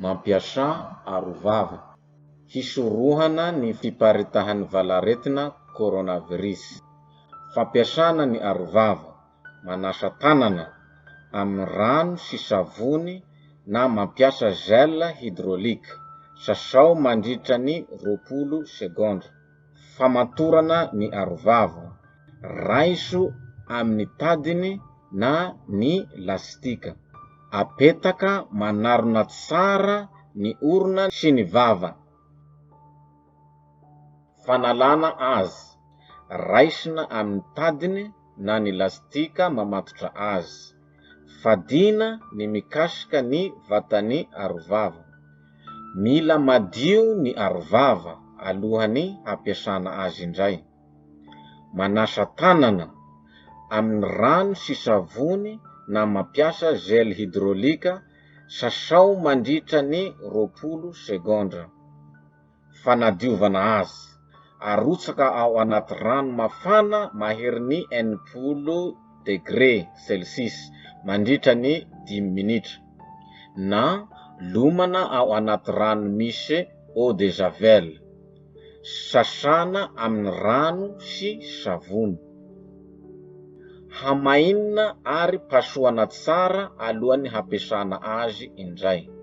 Mampiasa arovava hisorohana ny fiparitahan'ny valaretina coronavirus. Fampiasana ny arovava manasa tanana amin'ny rano sy savony na mampiasa gel hydrolique sasao mandritra ny 20 segondra. Famatorana ny arovava raiso amin'ny tadiny na ny lastika. Apetaka manarona tsara ny orona sy ny vava. Fanalana azy raisina amin'ny tadiny na ny lastika mamatotra azy. Fadina ny mikasika ny vatany arovava. Mila madio ny arovava alohany hampiasana azy indray. Manasa tanana amin'ny rano sy savony na mampiasa gel hydrolika sasao mandritra ny 20 segondra. Fanadiovana azy arotsaka ao anaty rano mafana mahery 80 degré Celsius mandritra ny 10 minitra na lomana ao anaty rano misy eau de javel. Sasana amin'ny rano sy savony. Hamainina ary pasohana tsara alohan'ny hampiasana azy indray.